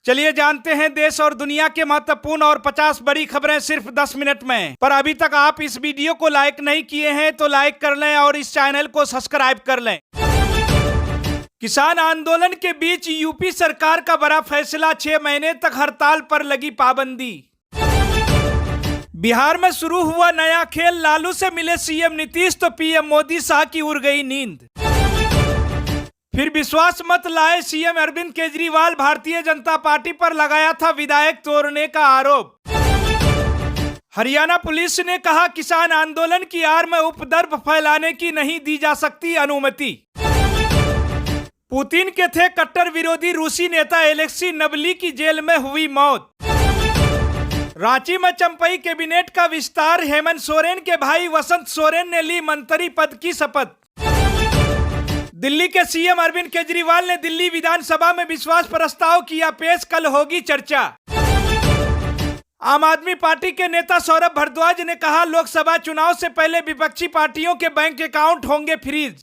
चलिए जानते हैं देश और दुनिया के महत्वपूर्ण और 50 बड़ी खबरें सिर्फ 10 मिनट में। पर अभी तक आप इस वीडियो को लाइक नहीं किए हैं तो लाइक कर लें और इस चैनल को सब्सक्राइब कर लें। किसान आंदोलन के बीच यूपी सरकार का बड़ा फैसला, 6 महीने तक हड़ताल पर लगी पाबंदी। बिहार में शुरू हुआ नया खेल, लालू से मिले सीएम नीतीश तो पीएम मोदी शाह की उड़ गई नींद। फिर विश्वास मत लाए, सीएम अरविंद केजरीवाल भारतीय जनता पार्टी पर लगाया था विधायक तोड़ने का आरोप। हरियाणा पुलिस ने कहा किसान आंदोलन की आड़ में उपद्रव फैलाने की नहीं दी जा सकती अनुमति। पुतिन के थे कट्टर विरोधी रूसी नेता एलेक्सी नवली की जेल में हुई मौत। रांची में चंपई कैबिनेट का विस्तार, हेमंत सोरेन के भाई वसंत सोरेन ने ली मंत्री पद की शपथ। दिल्ली के सीएम अरविंद केजरीवाल ने दिल्ली विधानसभा में विश्वास प्रस्ताव किया पेश, कल होगी चर्चा। आम आदमी पार्टी के नेता सौरभ भारद्वाज ने कहा लोकसभा चुनाव से पहले विपक्षी पार्टियों के बैंक अकाउंट होंगे फ्रीज।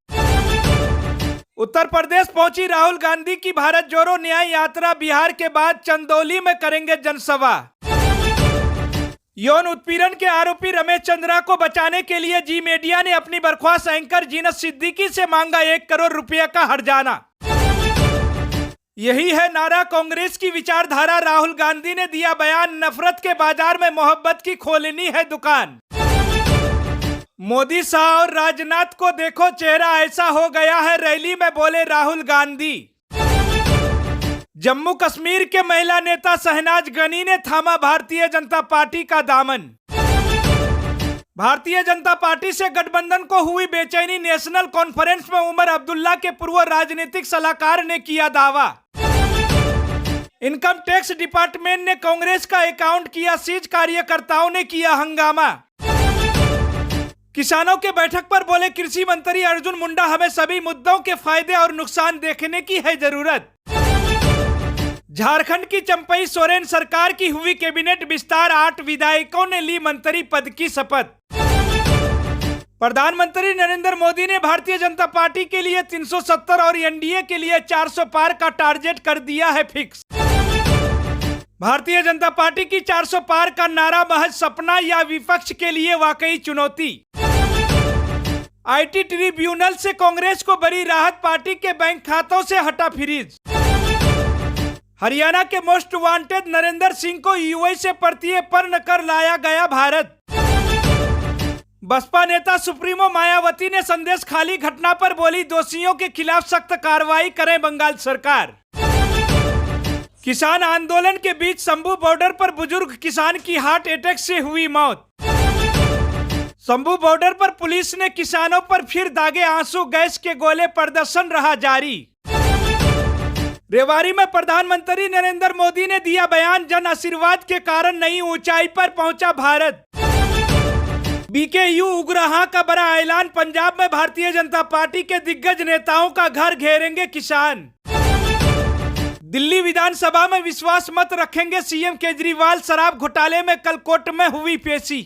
उत्तर प्रदेश पहुंची राहुल गांधी की भारत जोड़ो न्याय यात्रा, बिहार के बाद चंदौली में करेंगे जनसभा। यौन उत्पीड़न के आरोपी रमेश चंद्रा को बचाने के लिए जी मीडिया ने अपनी बर्खास्त एंकर जीनत सिद्दीकी से मांगा 1 करोड़ रुपए का हर्जाना। यही है नारा कांग्रेस की विचारधारा, राहुल गांधी ने दिया बयान, नफरत के बाजार में मोहब्बत की खोलनी है दुकान। मोदी शाह और राजनाथ को देखो चेहरा ऐसा हो गया है, रैली में बोले राहुल गांधी। जम्मू कश्मीर के महिला नेता शहनाज गनी ने थामा भारतीय जनता पार्टी का दामन। भारतीय जनता पार्टी से गठबंधन को हुई बेचैनी, नेशनल कॉन्फ्रेंस में उमर अब्दुल्ला के पूर्व राजनीतिक सलाहकार ने किया दावा। इनकम टैक्स डिपार्टमेंट ने कांग्रेस का अकाउंट किया सीज, कार्यकर्ताओं ने किया हंगामा। किसानों के बैठक पर बोले कृषि मंत्री अर्जुन मुंडा, हमें सभी मुद्दों के फायदे और नुकसान देखने की है जरूरत। झारखंड की चंपई सोरेन सरकार की हुई कैबिनेट विस्तार, 8 विधायकों ने ली मंत्री पद की शपथ। प्रधानमंत्री नरेंद्र मोदी ने भारतीय जनता पार्टी के लिए 370 और एनडीए के लिए 400 पार का टारगेट कर दिया है फिक्स। भारतीय जनता पार्टी की 400 पार का नारा महज सपना या विपक्ष के लिए वाकई चुनौती। आईटी ट्रिब्यूनल से कांग्रेस को बड़ी राहत, पार्टी के बैंक खातों से हटा फ्रीज। हरियाणा के मोस्ट वांटेड नरेंद्र सिंह को यूएई से प्रत्यर्पण कर लाया गया भारत। बसपा नेता सुप्रीमो मायावती ने संदेश खाली घटना पर बोली दोषियों के खिलाफ सख्त कार्रवाई करे बंगाल सरकार। किसान आंदोलन के बीच शंभू बॉर्डर पर बुजुर्ग किसान की हार्ट अटैक से हुई मौत। शंभू बॉर्डर पर पुलिस ने किसानों पर फिर दागे आंसू गैस के गोले, प्रदर्शन रहा जारी। रेवाड़ी में प्रधानमंत्री नरेंद्र मोदी ने दिया बयान, जन आशीर्वाद के कारण नई ऊंचाई पर पहुंचा भारत। बीकेयू उग्रहा का बड़ा ऐलान, पंजाब में भारतीय जनता पार्टी के दिग्गज नेताओं का घर घेरेंगे किसान। दिल्ली विधानसभा में विश्वास मत रखेंगे सीएम केजरीवाल, शराब घोटाले में कल कोर्ट में हुई पेशी।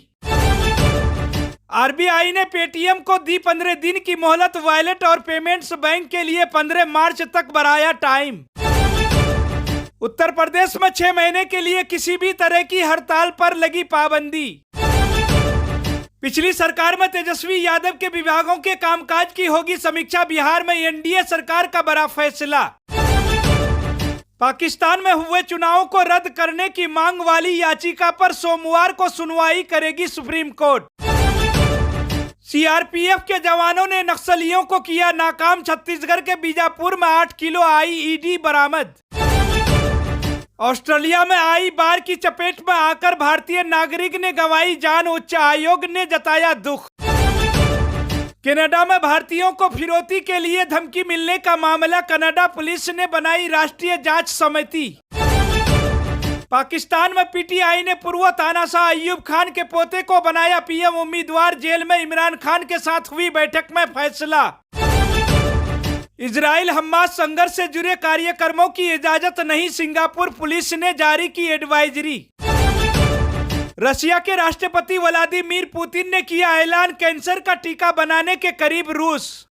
आरबीआई ने पेटीएम को दी 15 दिन की मोहलत, वॉलेट और पेमेंट्स बैंक के लिए 15 मार्च तक बढ़ाया टाइम। उत्तर प्रदेश में 6 महीने के लिए किसी भी तरह की हड़ताल पर लगी पाबंदी। पिछली सरकार में तेजस्वी यादव के विभागों के कामकाज की होगी समीक्षा, बिहार में एनडीए सरकार का बड़ा फैसला। पाकिस्तान में हुए चुनावों को रद्द करने की मांग वाली याचिका पर सोमवार को सुनवाई करेगी सुप्रीम कोर्ट। सीआरपीएफ के जवानों ने नक्सलियों को किया नाकाम, छत्तीसगढ़ के बीजापुर में 8 किलो आईईडी बरामद। ऑस्ट्रेलिया में आई बाढ़ की चपेट में आकर भारतीय नागरिक ने गंवाई जान, उच्च आयोग ने जताया दुख। कनाडा में भारतीयों को फिरौती के लिए धमकी मिलने का मामला, कनाडा पुलिस ने बनाई राष्ट्रीय जांच समिति। पाकिस्तान में पीटीआई ने पूर्व तानाशाह अय्यूब खान के पोते को बनाया पीएम उम्मीदवार, जेल में इमरान खान के साथ हुई बैठक में फैसला। इजराइल हमास संघर्ष से जुड़े कार्यक्रमों की इजाजत नहीं, सिंगापुर पुलिस ने जारी की एडवाइजरी। रशिया के राष्ट्रपति व्लादिमीर पुतिन ने किया ऐलान, कैंसर का टीका बनाने के करीब रूस।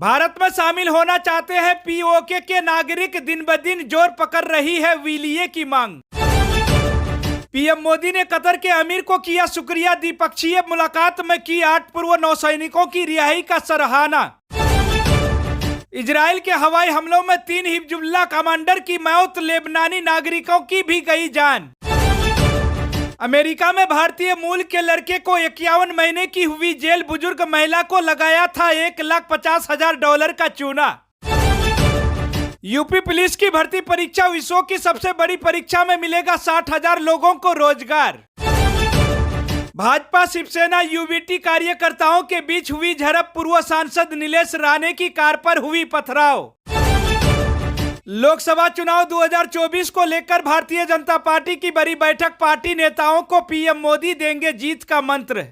भारत में शामिल होना चाहते हैं पीओके के नागरिक, दिन ब दिन जोर पकड़ रही है विलिये की मांग। पीएम मोदी ने कतर के अमीर को किया शुक्रिया, द्विपक्षीय मुलाकात में की 8 पूर्व नौसैनिकों की रिहाई का सराहना। इजराइल के हवाई हमलों में 3 हिजबुल्लाह कमांडर की मौत, लेबनानी नागरिकों की भी गई जान। अमेरिका में भारतीय मूल के लड़के को 51 महीने की हुई जेल, बुजुर्ग महिला को लगाया था $1,50,000 का चूना। यूपी पुलिस की भर्ती परीक्षा विश्व की सबसे बड़ी परीक्षा में मिलेगा 60,000 लोगों को रोजगार। भाजपा शिवसेना यूबीटी कार्यकर्ताओं के बीच हुई झड़प, पूर्व सांसद नीलेश राणे की कार पर हुई पथराव। लोकसभा चुनाव 2024 को लेकर भारतीय जनता पार्टी की बड़ी बैठक, पार्टी नेताओं को पीएम मोदी देंगे जीत का मंत्र।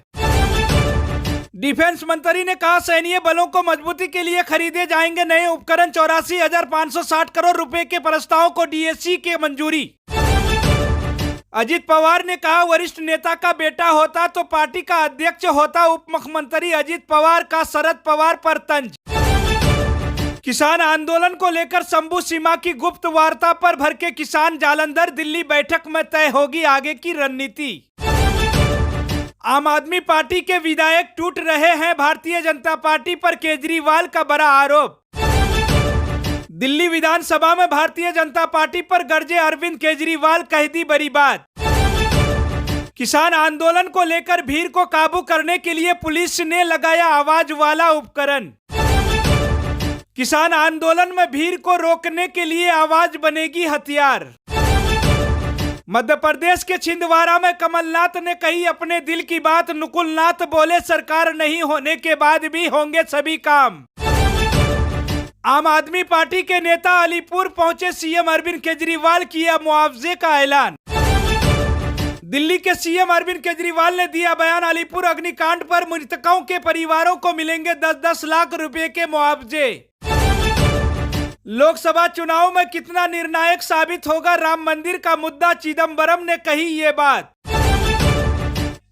डिफेंस मंत्री ने कहा सैन्य बलों को मजबूती के लिए खरीदे जाएंगे नए उपकरण, 84,560 करोड़ रुपए के प्रस्ताव को डीएससी की मंजूरी। अजित पवार ने कहा वरिष्ठ नेता का बेटा होता तो पार्टी का अध्यक्ष होता, उप मुख्यमंत्री अजित पवार का शरद पवार पर तंज। किसान आंदोलन को लेकर शंभू सीमा की गुप्त वार्ता पर भड़के किसान, जालंधर दिल्ली बैठक में तय होगी आगे की रणनीति। आम आदमी पार्टी के विधायक टूट रहे हैं, भारतीय जनता पार्टी पर केजरीवाल का बड़ा आरोप। दिल्ली विधानसभा में भारतीय जनता पार्टी पर गरजे अरविंद केजरीवाल, कह दी बड़ी बात। किसान आंदोलन को लेकर भीड़ को काबू करने के लिए पुलिस ने लगाया आवाज वाला उपकरण। किसान आंदोलन में भीड़ को रोकने के लिए आवाज बनेगी हथियार। मध्य प्रदेश के छिंदवाड़ा में कमलनाथ ने कही अपने दिल की बात, नुकुलनाथ बोले सरकार नहीं होने के बाद भी होंगे सभी काम। आम आदमी पार्टी के नेता अलीपुर पहुंचे, सीएम अरविंद केजरीवाल किया मुआवजे का ऐलान। दिल्ली के सीएम अरविंद केजरीवाल ने दिया बयान, अलीपुर अग्निकांड पर मृतकों के परिवारों को मिलेंगे 10-10 लाख रुपए के मुआवजे। लोकसभा चुनाव में कितना निर्णायक साबित होगा राम मंदिर का मुद्दा, चिदम्बरम ने कही ये बात।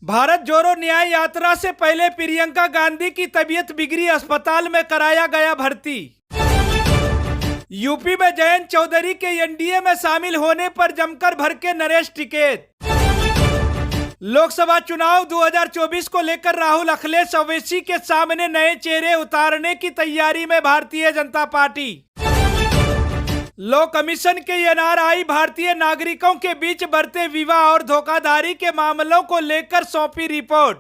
भारत जोड़ो न्याय यात्रा से पहले प्रियंका गांधी की तबीयत बिगड़ी, अस्पताल में कराया गया भर्ती। यूपी में जयंत चौधरी के एनडीए में शामिल होने पर जमकर भड़के नरेश टिकैत। लोकसभा चुनाव 2024 को लेकर राहुल अखिलेश ओवैसी के सामने नए चेहरे उतारने की तैयारी में Bharatiya Janata party. Law commission के एनआरआई भारतीय नागरिकों के बीच बढ़ते विवाह और धोखाधड़ी के मामलों को लेकर सौंपी रिपोर्ट।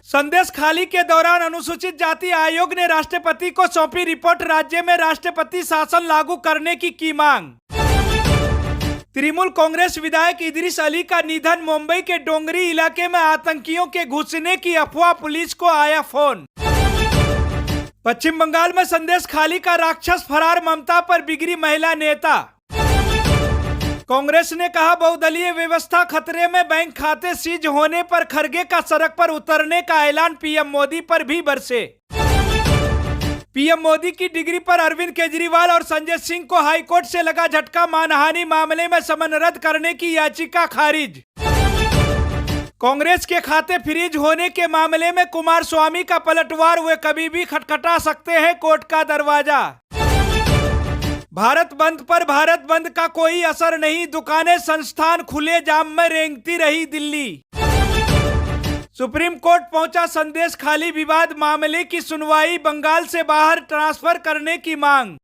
संदेश खाली के दौरान अनुसूचित जाति आयोग ने राष्ट्रपति को सौंपी रिपोर्ट, राज्य में राष्ट्रपति शासन लागू करने की मांग। तृणमूल कांग्रेस विधायक इदरीस अली का निधन, मुंबई के डोंगरी इलाके में आतंकियों के घुसने की अफवाह, पुलिस को आया फोन। पश्चिम बंगाल में संदेश खाली का राक्षस फरार, ममता पर बिगड़ी महिला नेता। कांग्रेस ने कहा बहुदलीय व्यवस्था खतरे में, बैंक खाते सीज होने पर खरगे का सड़क पर उतरने का ऐलान, पीएम मोदी पर भी बरसे। पीएम मोदी की डिग्री पर अरविंद केजरीवाल और संजय सिंह को हाईकोर्ट से लगा झटका, मानहानि मामले में समन रद्द करने की याचिका खारिज। कांग्रेस के खाते फ्रीज होने के मामले में कुमारस्वामी का पलटवार, वे कभी भी खटखटा सकते हैं कोर्ट का दरवाजा। भारत बंद पर भारत बंद का कोई असर नहीं, दुकानें संस्थान खुले जाम में रेंगती रही दिल्ली। सुप्रीम कोर्ट पहुंचा संदेश खाली विवाद, मामले की सुनवाई, बंगाल से बाहर ट्रांसफर करने की मांग।